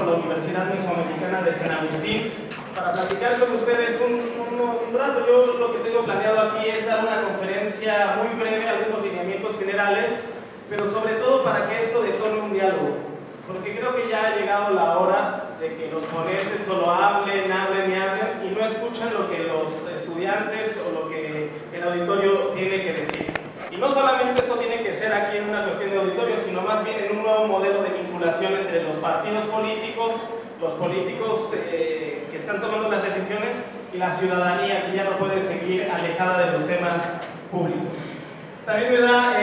la Universidad Mesoamericana de San Agustín para platicar con ustedes un rato. Yo lo que tengo planeado aquí es dar una conferencia muy breve, algunos lineamientos generales, pero sobre todo para que esto detone un diálogo, porque creo que ya ha llegado la hora de que los ponentes solo hablen y no escuchan lo que los estudiantes o lo que el auditorio tiene que decir. Y no solamente esto tiene que ser aquí en una cuestión de auditorio, sino más bien en un nuevo modelo de vinculación entre los partidos políticos, los políticos que están tomando las decisiones y la ciudadanía, que ya no puede seguir alejada de los temas públicos. También me da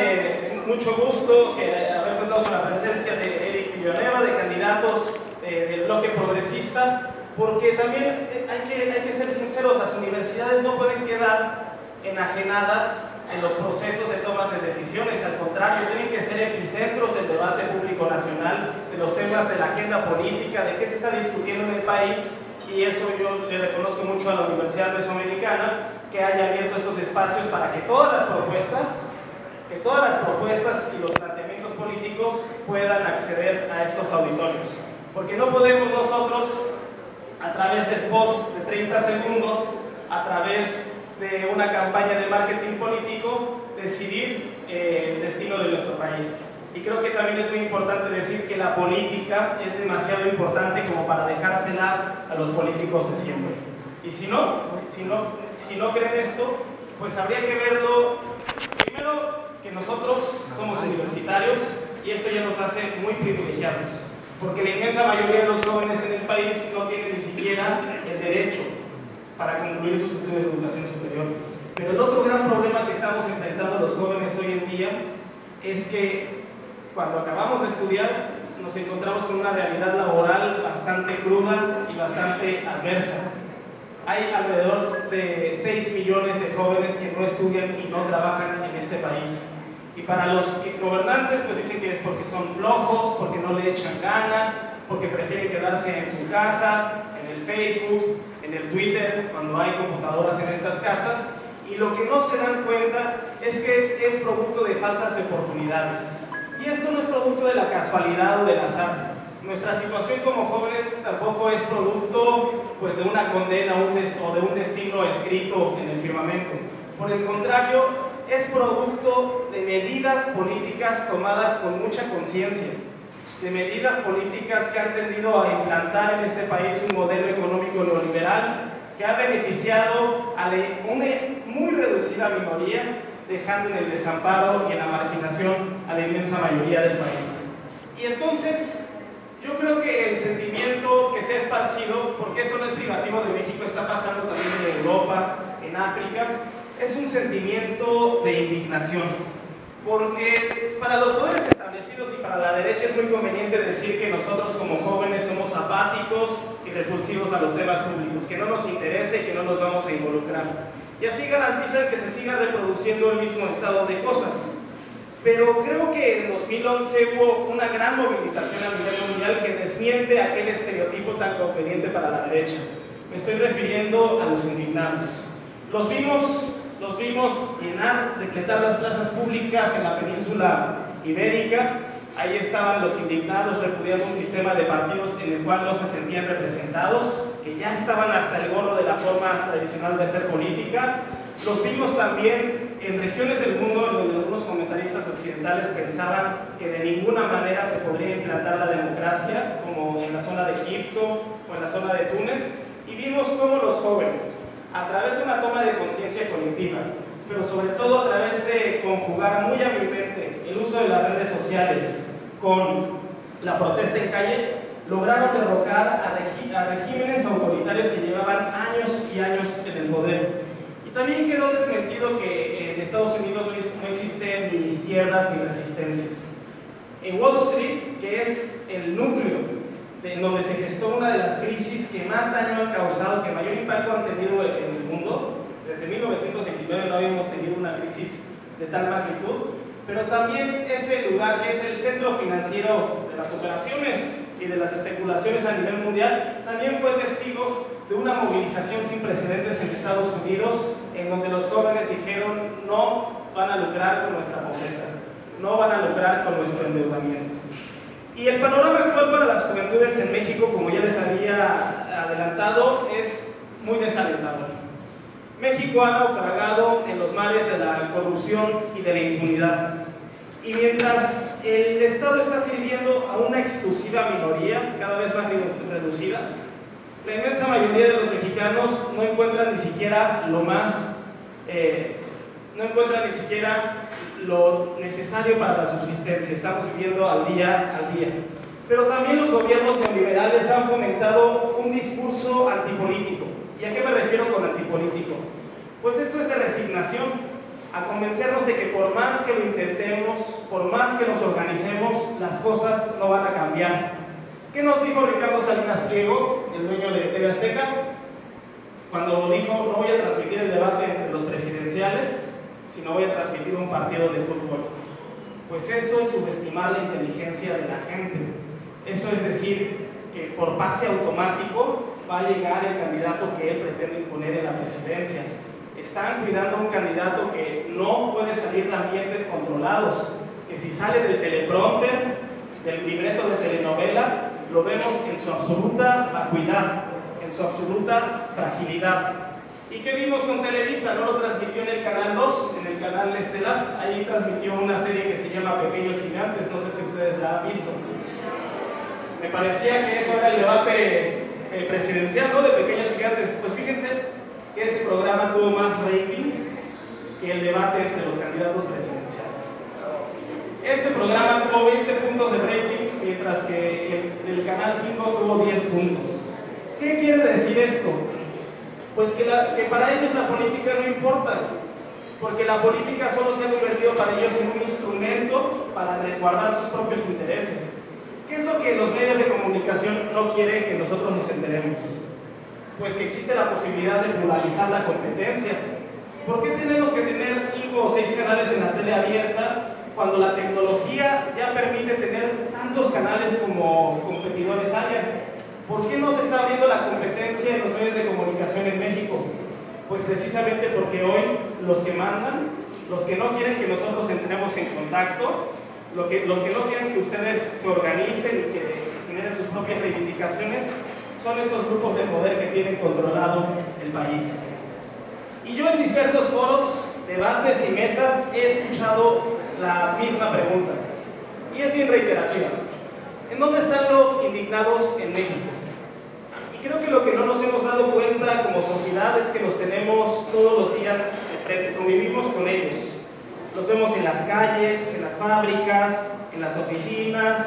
mucho gusto haber contado con la presencia de Eric Villanueva, de candidatos del bloque progresista, porque también hay que ser sinceros, las universidades no pueden quedar enajenadas en los procesos de toma de decisiones, al contrario, tienen que ser epicentros del debate público nacional, de los temas de la agenda política, de qué se está discutiendo en el país, y eso yo le reconozco mucho a la Universidad Mesoamericana, que haya abierto estos espacios para que todas las propuestas y los planteamientos políticos puedan acceder a estos auditorios. Porque no podemos nosotros, a través de spots de 30 segundos, a través de una campaña de marketing político, decidir el destino de nuestro país. Y creo que también es muy importante decir que la política es demasiado importante como para dejársela a los políticos de siempre. Y si no creen esto, pues habría que verlo, primero, que nosotros somos universitarios y esto ya nos hace muy privilegiados, porque la inmensa mayoría de los jóvenes en el país no tienen ni siquiera el derecho para concluir sus estudios de educación superior. Pero el otro gran problema que estamos enfrentando los jóvenes hoy en día es que cuando acabamos de estudiar nos encontramos con una realidad laboral bastante cruda y bastante adversa. Hay alrededor de 6 millones de jóvenes que no estudian y no trabajan en este país. Y para los gobernantes pues dicen que es porque son flojos, porque no le echan ganas, porque prefieren quedarse en su casa, en el Facebook, en el Twitter, cuando hay computadoras en estas casas. Y lo que no se dan cuenta es que es producto de faltas de oportunidades. Y esto no es producto de la casualidad o del azar. Nuestra situación como jóvenes tampoco es producto pues, de una condena o de un destino escrito en el firmamento. Por el contrario, es producto de medidas políticas tomadas con mucha conciencia, de medidas políticas que han tendido a implantar en este país un modelo económico neoliberal que ha beneficiado a una muy reducida minoría, dejando en el desamparo y en la marginación a la inmensa mayoría del país. Y entonces, yo creo que el sentimiento que se ha esparcido, porque esto no es privativo de México, está pasando también en Europa, en África, es un sentimiento de indignación, porque para los poderes establecidos y para la derecha es muy conveniente decir que nosotros como jóvenes somos apáticos y repulsivos a los temas públicos, que no nos interesa y que no nos vamos a involucrar. Y así garantizan que se siga reproduciendo el mismo estado de cosas. Pero creo que en 2011 hubo una gran movilización a nivel mundial que desmiente aquel estereotipo tan conveniente para la derecha. Me estoy refiriendo a los indignados. Los vimos llenar, repletar las plazas públicas en la península ibérica. Ahí estaban los indignados repudiando un sistema de partidos en el cual no se sentían representados, que ya estaban hasta el gorro de la forma tradicional de hacer política. Los vimos también en regiones del mundo en donde algunos comentaristas occidentales pensaban que de ninguna manera se podría implantar la democracia, como en la zona de Egipto o en la zona de Túnez, y vimos cómo los jóvenes, a través de una toma de conciencia colectiva, pero sobre todo a través de conjugar muy hábilmente el uso de las redes sociales con la protesta en calle, lograron derrocar a regímenes autoritarios que llevaban años y años en el poder. Y también quedó desmentido que en Estados Unidos no existen ni izquierdas ni resistencias. En Wall Street, que es el núcleo en donde se gestó una de las crisis que más daño han causado, que mayor impacto han tenido en el mundo, desde 1929 no habíamos tenido una crisis de tal magnitud, pero también es el lugar, es el centro financiero de las operaciones y de las especulaciones a nivel mundial, también fue testigo de una movilización sin precedentes en Estados Unidos, en donde los jóvenes dijeron no van a lucrar con nuestra pobreza, no van a lucrar con nuestro endeudamiento. Y el panorama actual para las juventudes en México, como ya les había adelantado, es muy desalentador. México ha naufragado en los mares de la corrupción y de la impunidad. Y mientras el Estado está sirviendo a una exclusiva minoría, cada vez más reducida, la inmensa mayoría de los mexicanos no encuentran ni siquiera lo necesario para la subsistencia. Estamos viviendo al día. Pero también los gobiernos neoliberales han fomentado un discurso antipolítico. ¿Y a qué me refiero con antipolítico? Pues esto es de resignación, a convencernos de que por más que lo intentemos, por más que nos organicemos, las cosas no van a cambiar. ¿Qué nos dijo Ricardo Salinas Pliego, el dueño de TV Azteca? Cuando dijo, no voy a transmitir el debate entre los presidenciales, sino voy a transmitir un partido de fútbol. Pues eso es subestimar la inteligencia de la gente. Eso es decir, que por pase automático va a llegar el candidato que él pretende imponer en la presidencia. Están cuidando a un candidato que no puede salir de ambientes controlados, que si sale del teleprompter, del libreto de telenovela, lo vemos en su absoluta vacuidad, en su absoluta fragilidad. ¿Y qué vimos con Televisa? No lo transmitió en el Canal 2, en el Canal Estelar. Ahí transmitió una serie que se llama Pequeños Gigantes, no sé si ustedes la han visto. Me parecía que eso era el debate presidencial, ¿no? De Pequeños Gigantes. Pues fíjense que ese programa tuvo más rating que el debate entre los candidatos presidenciales. Este programa tuvo 20 puntos de rating, mientras que el Canal 5 tuvo 10 puntos. ¿Qué quiere decir esto? Pues que para ellos la política no importa, porque la política solo se ha convertido para ellos en un instrumento para resguardar sus propios intereses. ¿Qué es lo que los medios de comunicación no quieren que nosotros nos enteremos? Pues que existe la posibilidad de pluralizar la competencia. ¿Por qué tenemos que tener 5 o 6 canales en la tele abierta cuando la tecnología ya permite tener tantos canales como competidores haya? ¿Por qué no se está abriendo la competencia en los medios de comunicación en México? Pues precisamente porque hoy los que mandan, los que no quieren que nosotros entremos en contacto, los que no quieren que ustedes se organicen y que generen sus propias reivindicaciones, son estos grupos de poder que tienen controlado el país. Y yo en diversos foros, debates y mesas he escuchado la misma pregunta, y es bien reiterativa. ¿En dónde están los indignados en México? Y creo que lo que no nos hemos dado cuenta como sociedad es que los tenemos todos los días de frente, convivimos con ellos. Los vemos en las calles, en las fábricas, en las oficinas,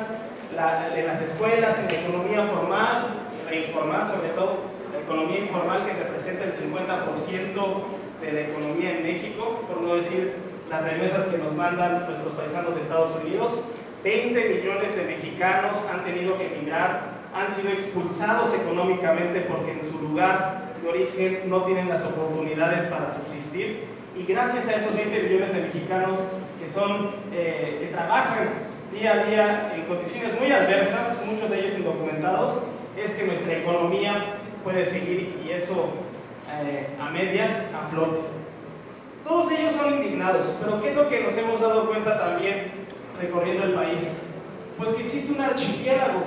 en las escuelas, en la economía formal, la informal sobre todo, la economía informal que representa el 50% de la economía en México, por no decir las remesas que nos mandan nuestros paisanos de Estados Unidos. 20 millones de mexicanos han tenido que emigrar, han sido expulsados económicamente porque en su lugar de origen no tienen las oportunidades para subsistir, y gracias a esos 20 millones de mexicanos que trabajan día a día en condiciones muy adversas, muchos de ellos indocumentados, es que nuestra economía puede seguir, y eso a medias, a flote. Todos ellos son indignados, pero ¿qué es lo que nos hemos dado cuenta también recorriendo el país? Pues que existe un archipiélago.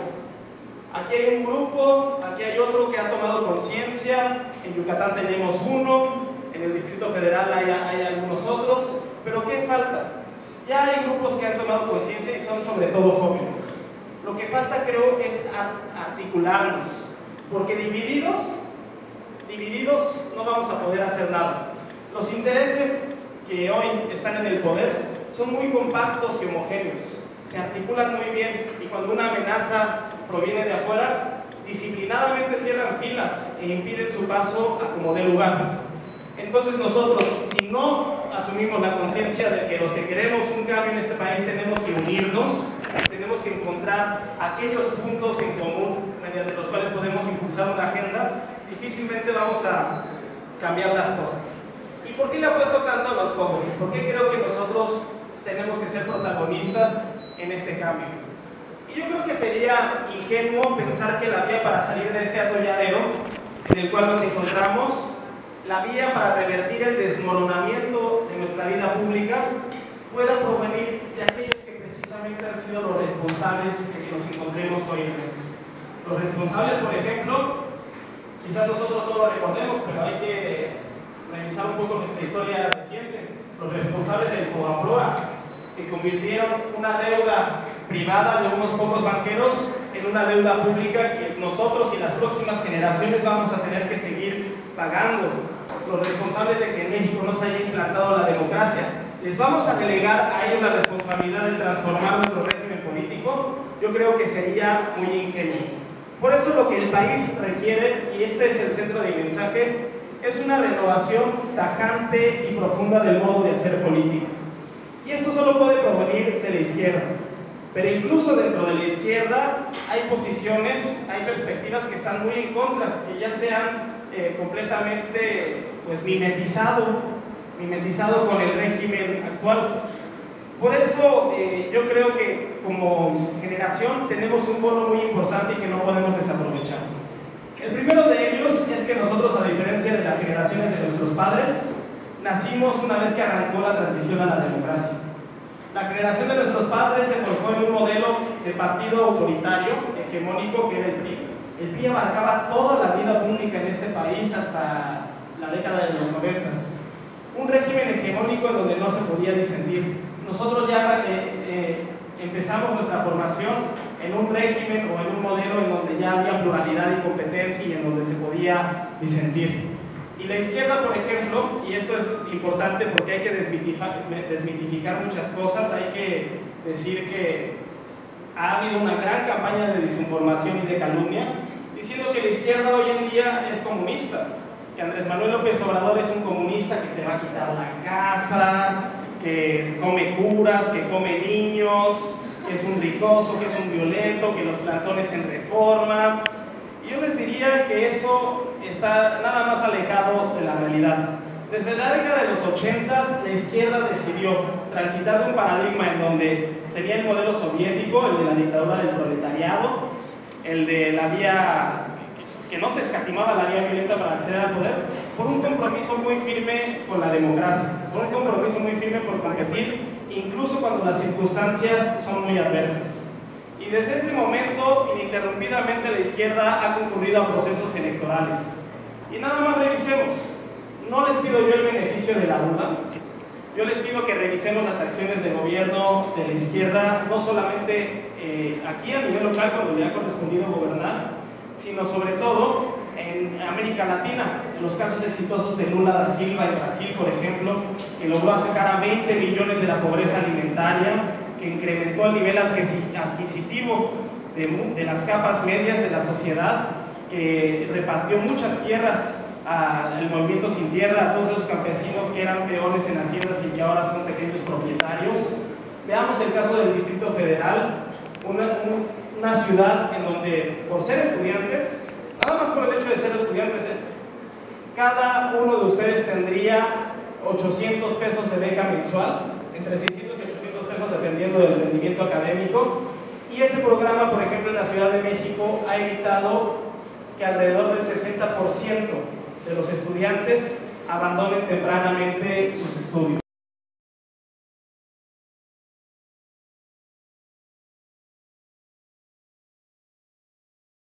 Aquí hay un grupo, aquí hay otro que ha tomado conciencia, en Yucatán tenemos uno, en el Distrito Federal hay algunos otros, pero ¿qué falta? Ya hay grupos que han tomado conciencia y son sobre todo jóvenes. Lo que falta, creo, es articularnos, porque divididos no vamos a poder hacer nada. Los intereses que hoy están en el poder son muy compactos y homogéneos, se articulan muy bien, y cuando una amenaza proviene de afuera, disciplinadamente cierran filas e impiden su paso a como dé lugar. Entonces nosotros, si no asumimos la conciencia de que los que queremos un cambio en este país tenemos que unirnos, tenemos que encontrar aquellos puntos en común mediante los cuales podemos impulsar una agenda, difícilmente vamos a cambiar las cosas. ¿Y por qué le apuesto tanto a los jóvenes? ¿Por qué creo que nosotros tenemos que ser protagonistas en este cambio? Y yo creo que sería ingenuo pensar que la vía para salir de este atolladero en el cual nos encontramos, la vía para revertir el desmoronamiento de nuestra vida pública, pueda provenir de aquellos que precisamente precisamente han sido los responsables de que nos encontremos hoy en esto. Los responsables, por ejemplo, quizás nosotros no lo recordemos, pero hay que revisar un poco nuestra historia reciente. Los responsables del Fobaproa, que convirtieron una deuda privada de unos pocos banqueros en una deuda pública que nosotros y las próximas generaciones vamos a tener que seguir pagando. Los responsables de que en México no se haya implantado la democracia. ¿Les vamos a delegar a ellos la responsabilidad de transformar nuestro régimen político? Yo creo que sería muy ingenuo. Por eso lo que el país requiere, y este es el centro de mi mensaje, es una renovación tajante y profunda del modo de hacer política. Y esto solo puede provenir de la izquierda. Pero incluso dentro de la izquierda hay posiciones, hay perspectivas que están muy en contra, que ya se han completamente pues, mimetizado con el régimen actual. Por eso yo creo que como generación tenemos un bono muy importante y que no podemos desaprovechar. El primero de ellos es que nosotros, a diferencia de las generaciones de nuestros padres, nacimos una vez que arrancó la transición a la democracia. La generación de nuestros padres se forjó en un modelo de partido autoritario, hegemónico, que era el PRI. El PRI abarcaba toda la vida pública en este país hasta la década de los 90. Un régimen hegemónico en donde no se podía disentir. Nosotros ya empezamos nuestra formación en un régimen o en un modelo en donde ya había pluralidad y competencia y en donde se podía disentir. Y la izquierda, por ejemplo, y esto es importante porque hay que desmitificar muchas cosas, hay que decir que ha habido una gran campaña de desinformación y de calumnia, diciendo que la izquierda hoy en día es comunista, que Andrés Manuel López Obrador es un comunista que te va a quitar la casa, que come curas, que come niños, que es un ricoso, que es un violento, que los plantones en reforma. Y yo les diría que eso está nada más alejado de la realidad. Desde la década de los 80, la izquierda decidió transitar de un paradigma en donde tenía el modelo soviético, el de la dictadura del proletariado, el de la vía, que no se escatimaba la vía violenta para acceder al poder, por un compromiso muy firme con la democracia, por un compromiso muy firme por competir, incluso cuando las circunstancias son muy adversas. Y desde ese momento, ininterrumpidamente, la izquierda ha concurrido a procesos electorales. Y nada más revisemos. No les pido yo el beneficio de la duda. Yo les pido que revisemos las acciones de gobierno de la izquierda, no solamente aquí a nivel local, cuando le ha correspondido gobernar, sino sobre todo en América Latina, en los casos exitosos de Lula da Silva en Brasil, por ejemplo, que logró sacar a 20 millones de la pobreza alimentaria, que incrementó el nivel adquisitivo de las capas medias de la sociedad, que repartió muchas tierras al movimiento Sin Tierra, a todos esos campesinos que eran peones en haciendas y que ahora son pequeños propietarios. Veamos el caso del Distrito Federal, una ciudad en donde, por ser estudiantes, nada más por el hecho de ser estudiantes, cada uno de ustedes tendría 800 pesos de beca mensual, entre 600 y 800 pesos dependiendo del rendimiento académico. Y ese programa, por ejemplo, en la Ciudad de México ha evitado que alrededor del 60% de los estudiantes abandonen tempranamente sus estudios.